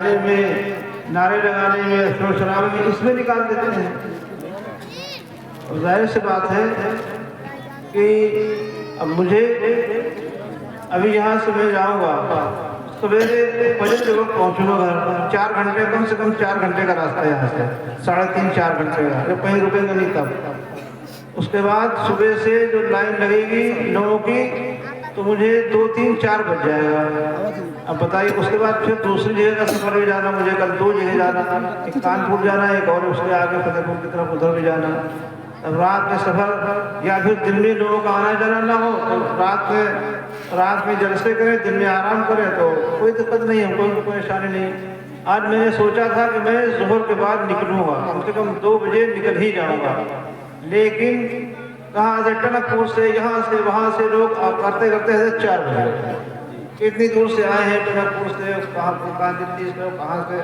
میں نعرے لگانے میں شور شرابے میں اس میں نکال دیتے ہیں. اور ظاہر سی بات ہے کہ اب مجھے ابھی یہاں سے میں جاؤں گا سویرے فجر کے وقت پہنچوں گا گھر. 4 گھنٹے کم سے کم 4 گھنٹے کا راستہ یہاں سے 3.5-4 گھنٹے کا جب کہیں رکیں گے نہیں تب. اس کے بعد صبح سے جو لائن لگے گی لوگوں کی تو مجھے 2-3-4 بج جائے گا. اب بتائیے اس کے بعد پھر دوسری جگہ کا سفر بھی جانا. مجھے کل 2 جگہ جانا, ایک کانپور جانا ایک اور اس کے آگے فتح پور کی طرف ادھر بھی جانا. اب رات میں سفر یا پھر دن میں لوگوں کا آنا جانا نہ ہو تو رات میں جلسے کریں دن میں آرام کریں تو کوئی دقت نہیں ہے, کوئی پریشانی نہیں. آج میں نے سوچا تھا کہ میں ظہر کے بعد نکلوں گا, کم سے کم 2 بجے نکل ہی جاؤں گا. لیکن کہاں سے ٹنک پور سے یہاں سے وہاں سے لوگ کرتے کرتے 4 بجے اتنی دور سے آئے ہیں. ٹنک پور سے کہاں دلی سے کہاں سے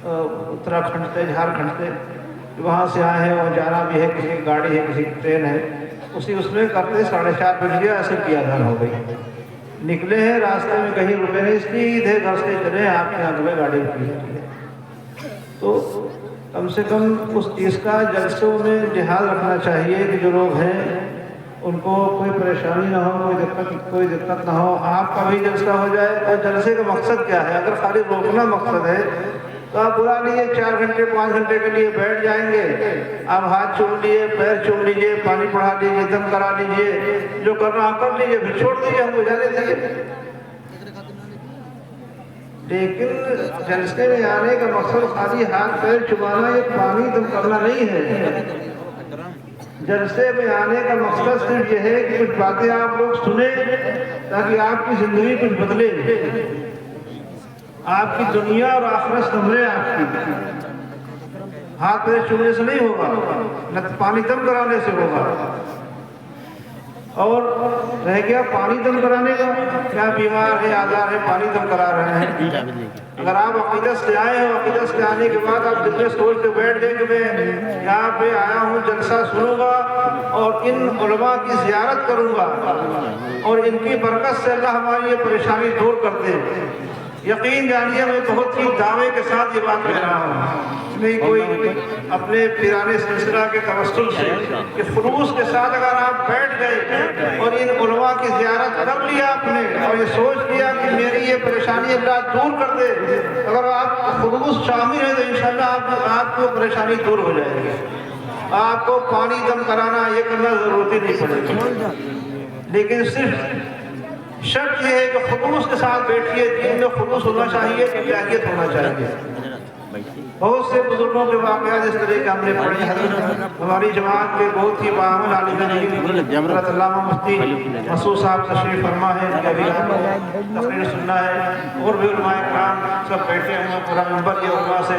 اتراکھنڈ سے جھارکھنڈ سے وہاں سے آئے ہیں. اور جانا بھی ہے, کسی کی گاڑی ہے کسی کی ٹرین ہے. اس میں کرتے 4:30 بج گیا. ایسے کیا دھان ہو گئی. نکلے ہیں راستے میں کہیں رکے نہیں, سیدھے گھر سے چلے ہیں. آپ کے آگے میں گاڑی رکی ہے تو کم سے کم اس چیز کا جلسوں میں لحاظ رکھنا چاہیے کہ جو لوگ ہیں ان کو کوئی پریشانی نہ ہو, کوئی دقت نہ ہو. آپ کا بھی جلسہ ہو جائے. اور جلسے کا مقصد کیا ہے؟ اگر خالی روکنا مقصد ہے تو آپ بلا لیجیے 4 گھنٹے 5 گھنٹے کے لیے بیٹھ جائیں گے. آپ ہاتھ چوم لیجیے, پیر چوم لیجیے, پانی پڑھا لیجیے, دم کرا لیجیے, جو کرنا آپ کر لیجیے, پھر چھوڑ دیجیے, ہم کو جانے دیجیے. لیکن جلسے میں آنے کا مقصد خالی ہاتھ پیر چبانا یا پانی دم کرنا نہیں ہے. جلسے میں آنے کا مقصد صرف یہ ہے کہ کچھ باتیں آپ لوگ سنیں تاکہ آپ کی زندگی کچھ بدلے, آپ کی دنیا اور آخرت سنبھلے. آپ کی ہاتھ پیر چومنے سے نہیں ہوگا, نہ پانی دم کرانے سے ہوگا. اور رہ گیا پانی دم کرانے کا, کیا بیمار ہے آزار ہے پانی دم کرا رہے ہیں. اگر آپ عقیدت سے آئے ہو, عقیدت سے آنے کے بعد آپ دل میں سوچ کے بیٹھ گئے کہ میں یہاں پہ آیا ہوں, جلسہ سنوں گا اور ان علماء کی زیارت کروں گا اور ان کی برکت سے اللہ ہماری یہ پریشانی دور کر دے. یقین جانیے میں بہت ہی دعوے کے ساتھ یہ بات کہہ رہا ہوں, نہیں کوئی اپنے پیرانے سلسلہ کے توسل سے کہ خلوص کے ساتھ اگر آپ بیٹھ گئے اور ان علماء کی زیارت کر لیا آپ نے اور یہ سوچ لیا کہ میری یہ پریشانی اللہ دور کر دے, اگر آپ خلوص شامل ہیں تو انشاءاللہ آپ کو پریشانی دور ہو جائے گی. آپ کو پانی دم کرانا یہ کرنا ضرورت نہیں پڑے گی. لیکن صرف شرط یہ ہے کہ خلوص کے ساتھ بیٹھیے, دین میں خلوص ہونا چاہیے, طبیعیت ہونا چاہیے. بہت سے بزرگوں کے واقعات اس طرح کے ہم نے پڑھے ہیں. ہماری جماعت کے بہت ہی باعمل عالم دین حضرت علامہ مفتی مسعود صاحب تشریف فرما ہے, ان کے بھی تقریر سننا ہے. اور بھی علماء کرام سب بیٹھے ہیں, پورا منبر یہ علماء سے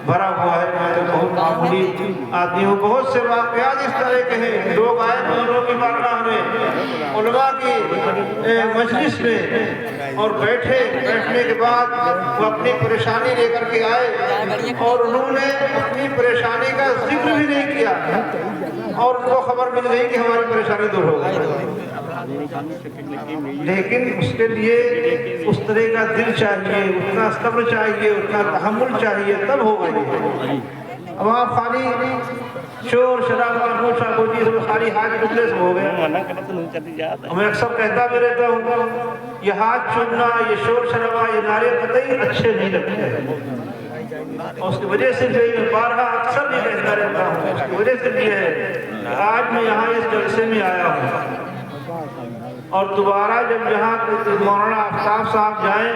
بھرا ہوا ہے. میں تو بہت معمولی آدمی ہوں. بہت سے واقعات اس طرح کے ہیں. لوگ آئے بزرگوں کی بارگاہ میں, علماء کی مجلس میں, اور بیٹھنے کے بعد وہ اپنی پریشانی لے کر کے آئے اور انہوں نے اپنی پریشانی کا ذکر بھی نہیں کیا اور ان کو خبر مل گئی کہ ہماری پریشانی دور ہو گئی. لیکن اس کے لیے اس طرح کا دل چاہیے, اتنا صبر چاہیے, اتنا تحمل چاہیے, تب ہوگا یہ. اب آپ خالی شور شرابہ گوشہ گوشی سے خالی ہاتھ چومنے سے ہو گئے. میں اکثر کہتا بھی رہتا ہوں یہ ہاتھ چومنا, یہ شور شرابہ, یہ نعرے قطعی اچھے نہیں لگتے. اور اس کی وجہ سے جو میں بارہا اکثر نہیں کہتا رہتا ہوں, اس کی وجہ سے یہ ہے کہ آج میں یہاں اس جلسے میں آیا ہوں اور دوبارہ جب یہاں مولانا آفتاب صاحب جائیں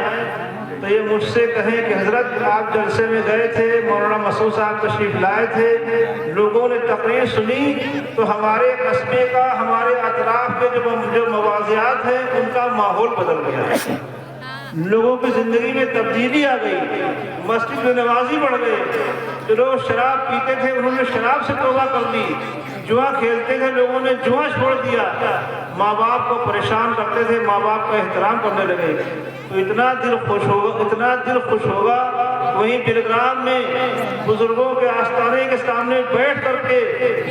تو یہ مجھ سے کہیں کہ حضرت آپ جلسے میں گئے تھے, مولانا مسعود صاحب تشریف لائے تھے, لوگوں نے تقریر سنی تو ہمارے قصبے کا, ہمارے اطراف کے جو مواضعات ہیں ان کا ماحول بدل گیا. لوگوں کی زندگی میں تبدیلی آ گئی, مسجد میں نمازی بڑھ گئے. جو لوگ شراب پیتے تھے انہوں نے شراب سے توبہ کر لی, جوا کھیلتے تھے لوگوں نے جوا چھوڑ دیا, ماں باپ کو پریشان کرتے تھے ماں باپ کا احترام کرنے لگے. تو اتنا دل خوش ہوگا وہیں پروگرام میں بزرگوں کے آستانے کے سامنے بیٹھ کر کے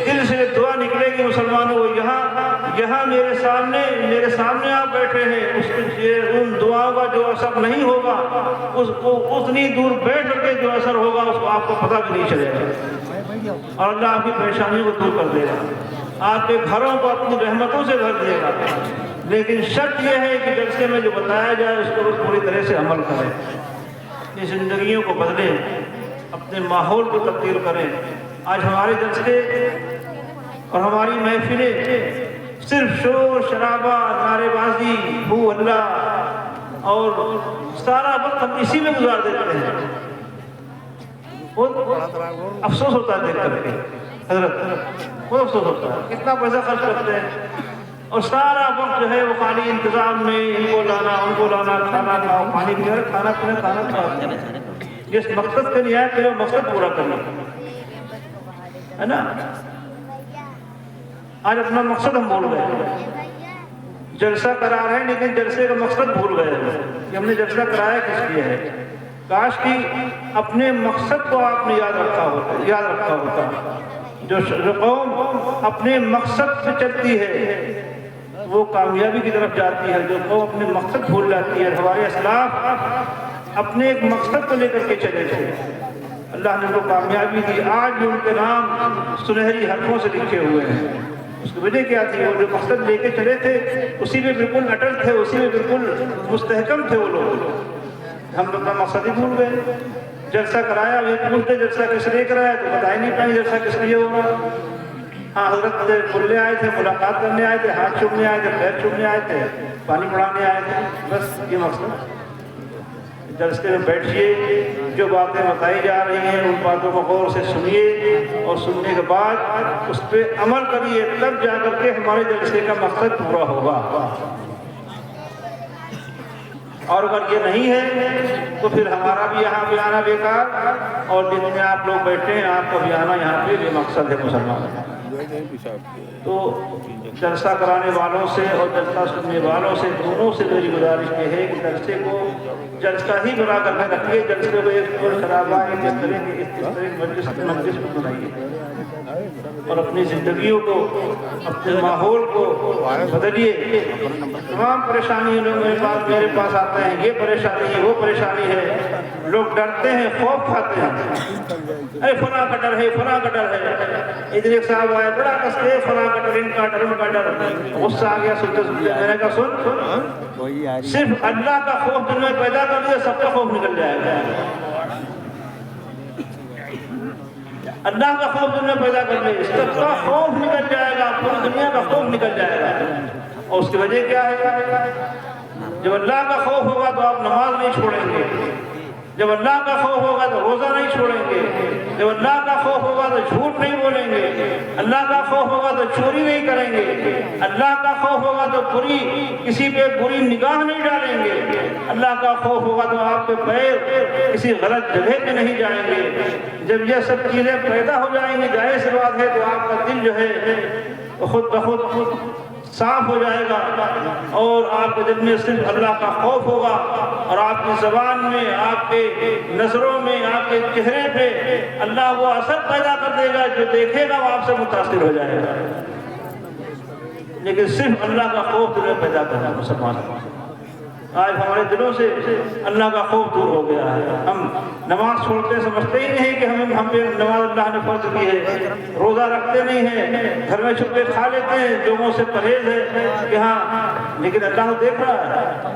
دل سے دعا نکلے گی مسلمانوں، یہاں میرے سامنے آپ بیٹھے ہیں، ان دعاؤں کا جو اثر نہیں ہوگا اس کو اتنی دور بیٹھ کر کے جو اثر ہوگا اس کو آپ کو پتہ بھی نہیں چلے گا، اور اللہ آپ کی پریشانیوں کو دور کر دے گا، آپ کے گھروں کو اپنی رحمتوں سے بھر دے گا۔ لیکن شرط یہ ہے کہ جلسے میں جو بتایا جائے اس کو پوری طرح سے عمل کریں، اپنی زندگیوں کو بدلیں، اپنے ماحول کو تبدیل کریں۔ آج ہمارے جلسے اور ہماری محفلیں صرف شور شرابہ، نعرے بازی، ہو ہلا اور سارا وقت ہم اسی میں گزار دیتے ہیں۔ بہت افسوس ہوتا ہے دیکھ کر کے حضرت، بہت افسوس ہوتا ہے، کتنا پیسہ خرچ کرتے ہیں اور سارا وقت جو ہے وہ خالی انتظام میں، ان کو لانا ان کو لانا، کھانا کھاؤ، پانی پیو، کھانا کھاؤ، جس مقصد کے لیے آئے پھر وہ مقصد پورا کرنا ہے نا۔ آج اپنا مقصد ہم بھول گئے، جلسہ کرا رہے ہیں لیکن جلسے کا مقصد بھول گئے کہ ہم نے جلسہ کرایا کس لیے ہے۔ کاش کہ اپنے مقصد کو آپ نے یاد رکھا ہوتا۔ جو قوم اپنے مقصد سے چلتی ہے وہ کامیابی کی طرف جاتی ہے، جو قوم اپنے مقصد بھول جاتی ہے۔ ہمارے اسلاف اپنے ایک مقصد کو لے کر کے چلے تھے، اللہ نے ان کو کامیابی دی، آج بھی ان کے نام سنہری حرفوں سے لکھے ہوئے ہیں۔ اس کی وجہ کیا تھی؟ وہ جو مقصد لے کے چلے تھے اسی میں بالکل اٹل تھے، اسی میں بالکل مستحکم تھے وہ لوگ۔ ہم لوگ اپنا مقصد ہی بھول گئے۔ جلسہ کرایا، یہ پوچھتے جلسہ کس لیے کرایا تو بتا ہی نہیں پائیں جلسہ کس لیے ہوگا۔ ہاں حضرت بولنے آئے تھے، ملاقات کرنے آئے تھے، ہاتھ چومنے آئے تھے، پیر چومنے آئے تھے، پانی پڑھانے آئے تھے، بس یہ مقصد۔ جلسے میں بیٹھیے، جو باتیں بتائی جا رہی ہیں ان باتوں کو غور سے سنیے اور سننے کے بعد اس پہ عمل کریے، تب جا کر کے ہمارے جلسے کا مقصد پورا ہوگا۔ اور اگر یہ نہیں ہے تو پھر ہمارا بھی یہاں پہ آنا بیکار، اور جتنے آپ لوگ بیٹھے ہیں آپ کا بھی آنا یہاں پہ بے مقصد ہے مسلمان۔ تو جلسہ کرانے والوں سے اور جلسہ سننے والوں سے دونوں سے میری گزارش یہ ہے کہ جلسے کو جلسہ ہی بنا کر کے رکھیے، جلسے کو ایک اور خرابہ اس طرح مجلس کو بنائیے اور اپنی زندگیوں کو، اپنے ماحول کو بدلیے۔ تمام پریشانی لوگ میرے پاس آتے ہیں، یہ پریشانی ہے وہ پریشانی ہے، لوگ ڈرتے ہیں، خوف کھاتے ہیں، اے فلاں کا ڈر ہے، فلاں کا ڈر ہے۔ ادھر ایک صاحب آئے بڑا کستے، فلاں کا ڈر، ان کا ڈر، ان کا ڈر، غصہ آ گیا سنتے سنتے۔ میں نے کہا سن، صرف اللہ کا خوف دل میں پیدا کر دیا سب کا خوف نکل جائے گا۔ اللہ کا خوف دل میں پیدا کر لے سب کا خوف نکل جائے گا، پوری دنیا کا خوف نکل جائے گا۔ اور اس کی وجہ کیا ہے؟ جب اللہ کا خوف ہوگا تو آپ نماز نہیں چھوڑیں گے، جب اللہ کا خوف ہوگا تو روزہ نہیں چھوڑیں گے، جب اللہ کا خوف ہوگا تو جھوٹ نہیں بولیں گے، اللہ کا خوف ہوگا تو چوری نہیں کریں گے، اللہ کا خوف ہوگا تو کسی پہ بری نگاہ نہیں ڈالیں گے، اللہ کا خوف ہوگا تو آپ کے پیر کسی غلط جگہ پہ نہیں جائیں گے۔ جب یہ سب چیزیں پیدا ہو جائیں گی ظاہر سی بات ہے تو آپ کا دل جو ہے خود بخود صاف ہو جائے گا، اور آپ کے دل میں صرف اللہ کا خوف ہوگا، اور آپ کی زبان میں، آپ کے نظروں میں، آپ کے چہرے پہ اللہ وہ اثر پیدا کر دے گا، جو دیکھے گا وہ آپ سے متاثر ہو جائے گا۔ لیکن صرف اللہ کا خوف دل میں پیدا کرنا مسلمان۔ آج ہمارے دلوں سے اللہ کا خوف دور ہو گیا ہے، ہم نماز چھوڑتے سمجھتے ہی نہیں کہ ہم پہ نماز اللہ نے فرض کی ہے، روزہ رکھتے نہیں ہیں، گھر میں چھپے کھا لیتے ہیں، لوگوں سے پرہیز ہے کہ ہاں، لیکن اللہ دیکھ رہا ہے،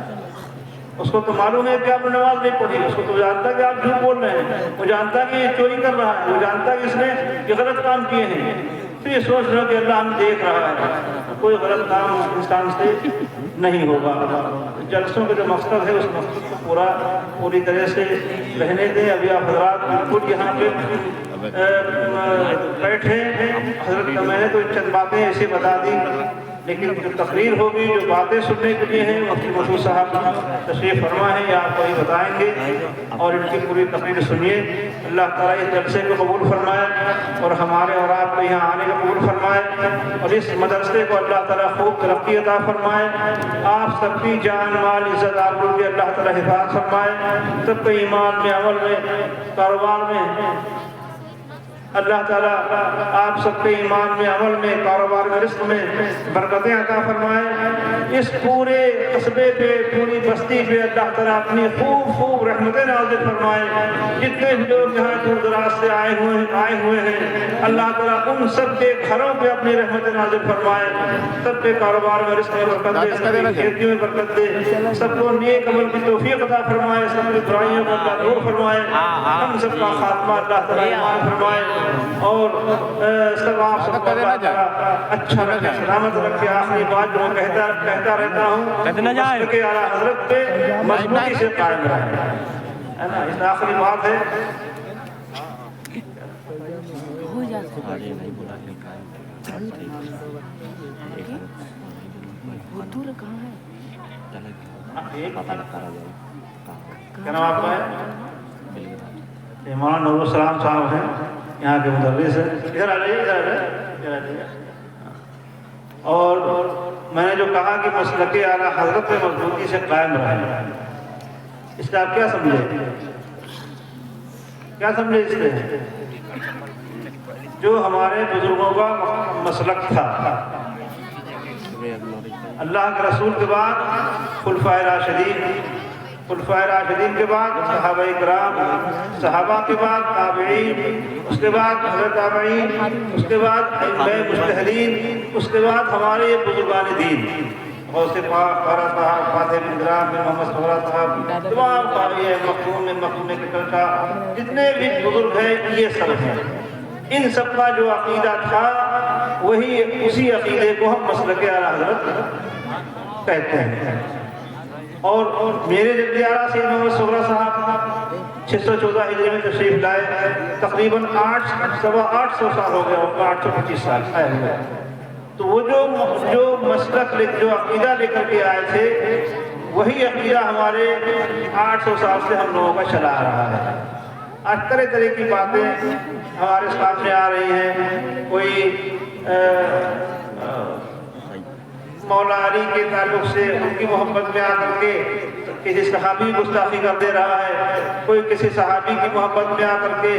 اس کو تو معلوم ہے کہ آپ نے نماز نہیں پڑھی، اس کو تو جانتا ہے کہ آپ جھوٹ بول رہے ہیں، وہ جانتا ہے کہ یہ چوری کر رہا ہے، وہ جانتا ہے کہ اس نے یہ غلط کام کیے ہیں، تو یہ سوچ رہا کہ اللہ ہم دیکھ رہا ہے، کوئی غلط کام اس انسان سے نہیں ہوگا۔ جلسوں کا جو مقصد ہے اس مقصد کو پوری طرح سے رہنے دیں۔ ابھی آپ حضرات بالکل یہاں پہ بیٹھے ہیں، حضرت کا میں نے تو چند باتیں ایسے بتا دی لیکن جو تقریر ہوگی، جو باتیں سننے کے لیے ہیں، مفتی مسعود صاحب تشریف فرما ہے، یہ آپ کو ہی بتائیں گے اور ان کی پوری تقریر سنیے۔ اللہ تعالیٰ اس جلسے کو قبول فرمائے اور ہمارے اور آپ کو یہاں آنے کو قبول فرمائے اور اس مدرسے کو اللہ تعالیٰ خوب ترقی عطا فرمائے۔ آپ سب کی جان مال عزت آبرو کی اللہ تعالیٰ حفاظت فرمائے، سب کے ایمان میں، عمل میں، کاروبار میں اللہ تعالیٰ آپ سب کے ایمان میں، عمل میں، کاروبار میں، رزق میں برکتیں عطا فرمائے۔ اس پورے قصبے پہ، پوری بستی پہ اللہ تعالیٰ اپنی خوب رحمتیں نازل فرمائے۔ جتنے بھی لوگ یہاں دور دراز سے آئے ہوئے ہیں، اللہ تعالیٰ ان سب کے گھروں پہ اپنی رحمتیں نازل فرمائے، سب کے کاروبار میں رزق میں برکت دے، سب کی کھیتیوں میں برکت دے، سب کو نیک عمل کی توفیق عطا فرمائے، سب کی برائیوں کو اللہ دور فرمائے، ہم سب کا خاتمہ اللہ تعالیٰ ایمان فرمائے اور سب آپ سب کو اللہ تعالیٰ اچھا رکھے، سلامت رکھے۔ آخری بات جو میں کہتا رہتا ہوں، مسلک اعلیٰ حضرت پہ مضبوطی سے قائم رہے، ہے نا، اس آخری بات ہے۔ کیا نام آپ کا ہے؟ مولانا نور السلام صاحب ہیں، یہاں کے مدرس ہیں، ادھر آ جائیے۔ اور میں نے جو کہا کہ مسلک اعلیٰ حضرت میں مضبوطی سے قائم رہے، اس سے آپ کیا سمجھے اس سے؟ جو ہمارے بزرگوں کا مسلک تھا، اللہ کے رسول کے بعد خلفائے راشدین کے بعد صحابہ کرام، صحابہ کے بعد تابعین، اس کے بعد حضرت تابعین، اس کے بعد ائمہ مجتہدین، اس کے بعد ہمارے یہ بزرگان دین، غوث پاک، قارا صاحب، فاتح بن گرام بن محمد صغرا صاحب، تمام قاری مخدوم کے کلکا، جتنے بھی بزرگ ہیں یہ سب ہیں۔ ان سب کا جو عقیدہ تھا وہی، اسی عقیدے کو ہم مسلک اعلیٰ حضرت کہتے ہیں۔ اور میرے جدی اعلیٰ سید محمد صغرا صاحب 614 ہجری میں تشریف لائے، تقریباً 800 سال ہو گیا ہوگا، 825 سال آئے ہوئے۔ تو وہ جو مسلک جو عقیدہ لے کر کے آئے تھے، وہی عقیدہ ہمارے 800 سال سے ہم لوگوں کا چلا آ رہا ہے۔ آج طرح کی باتیں ہمارے سامنے آ رہی ہیں، کوئی مولا علی کے تعلق سے ان کی محبت میں آ کر کے کسی صحابی گستاخی کر دے رہا ہے، کوئی کسی صحابی کی محبت میں آ کر کے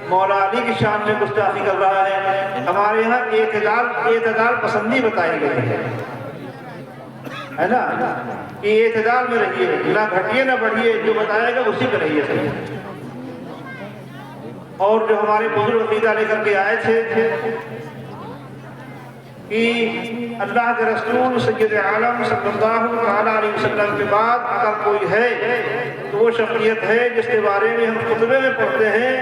مولا علی کی شان میں گستاخی کر رہا ہے۔ ہمارے یہاں اعتدال پسندی بتائی گئی ہے نا، کہ اعتدال میں رہیے، نہ گھٹیے نہ بڑھیے، جو بتائے گا اسی پہ رہیے۔ اور جو ہمارے بزرگ عقیدہ لے کر کے آئے تھے کہ اللہ کے رسول سید عالم صلی اللہ علیہ وسلم کے بعد اگر کوئی ہے تو وہ شخصیت ہے جس کے بارے میں ہم خطبے میں پڑھتے ہیں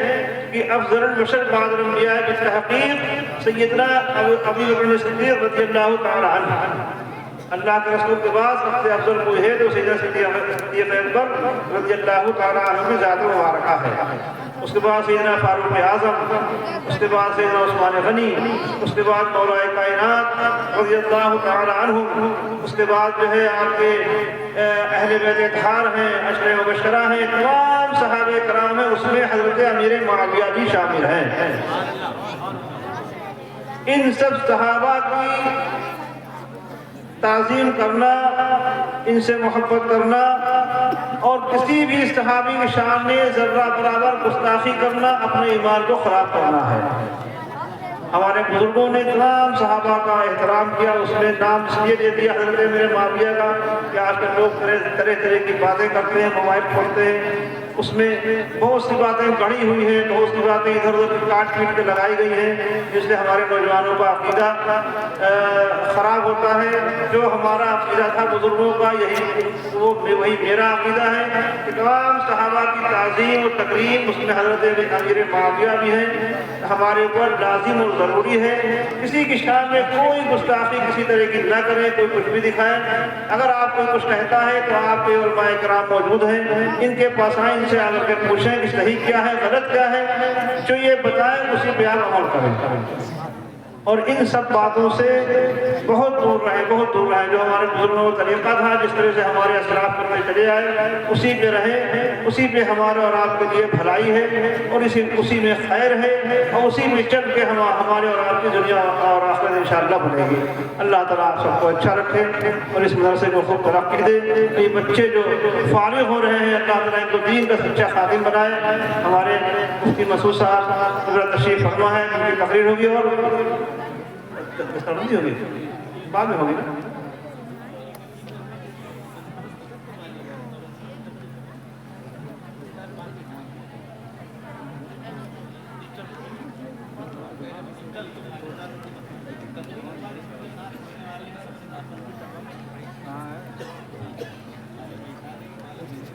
کہ افضل البشر بعد الانبیاء بالتحقیق سیدنا ابو بکر صدیق رضی اللہ تعالی عنہ۔ اللہ کے رسول کے بعد سب سے افضل کوئی ہے تو سیدنا صدیق اکبر رضی اللہ تعالی عنہ میں ذات مبارکہ ہے۔ اس کے بعد سیدنا فاروق اعظم، اس کے بعد سیدنا عثمان غنی، اس کے بعد مولا کائنات رضی اللہ تعالی عنہ، اس کے بعد جو ہے آپ کے اہل بیت اطہار ہیں، عشرہ مبشرہ ہیں، تمام صحابہ کرام ہیں، اس میں حضرت امیر معاویہ بھی شامل ہیں۔ ان سب صحابہ کی تعظیم کرنا، ان سے محبت کرنا اور کسی بھی صحابی کی شان میں ذرہ برابر گستاخی کرنا اپنے ایمان کو خراب کرنا ہے۔ ہمارے بزرگوں نے تمام صحابہ کا احترام کیا، اس میں نام اس لیے دے دیا حضرت امیر معاویہ کا کہ آج کل لوگ طرح کی باتیں کرتے ہیں، موبائل پڑھتے ہیں، اس میں بہت سی باتیں گڑھی ہوئی ہیں، بہت سی باتیں ادھر ادھر کاٹ پیٹ کے لگائی گئی ہیں، جس سے ہمارے نوجوانوں کا عقیدہ خراب ہوتا ہے۔ جو ہمارا عقیدہ تھا بزرگوں کا، وہی میرا عقیدہ ہے کہ تمام صحابہ کی تعظیم اور تکریم، اس میں حضرت امیر معاویہ بھی ہیں، ہمارے اوپر لازم اور ضروری ہے۔ کسی کی شان میں کوئی گستاخی کسی طرح کی نہ کریں، کوئی کچھ بھی دکھائیں۔ اگر آپ کوئی کچھ کہتا ہے تو آپ کے علماء کرام موجود ہیں، ان کے پاس آئیں، ان سے آ کر کے پوچھیں کہ صحیح کیا ہے، غلط کیا ہے، جو یہ بتائیں اسی پہ آپ عمل کریں۔ اور ان سب باتوں سے بہت دور رہیں، بہت دور رہیں۔ جو ہمارے بزرگوں کا طریقہ تھا، جس طرح سے ہمارے اسلاف کرنے چلے آئے، اسی پہ رہیں، اسی پہ ہمارے اور آپ کے لیے بھلائی ہے، اور اسی میں خیر ہے، اور اسی میں چل کے ہمارے اور آپ کی دنیا اور آخرت انشاءاللہ بنے گی۔ اللہ تعالیٰ آپ سب کو اچھا رکھے اور اس مدرسے کو خوب ترقی دے۔ یہ بچے جو فارغ ہو رہے ہیں، اللہ تعالیٰ ان کو دین کا سچا خادم بنائے۔ ہمارے مفتی مسعود صاحب حضرت تشریف فرما ہے، ان کی تقریر ہوگی اور ہوگی بعد میں ہوگی نا۔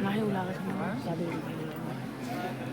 Nah, ulangan semua.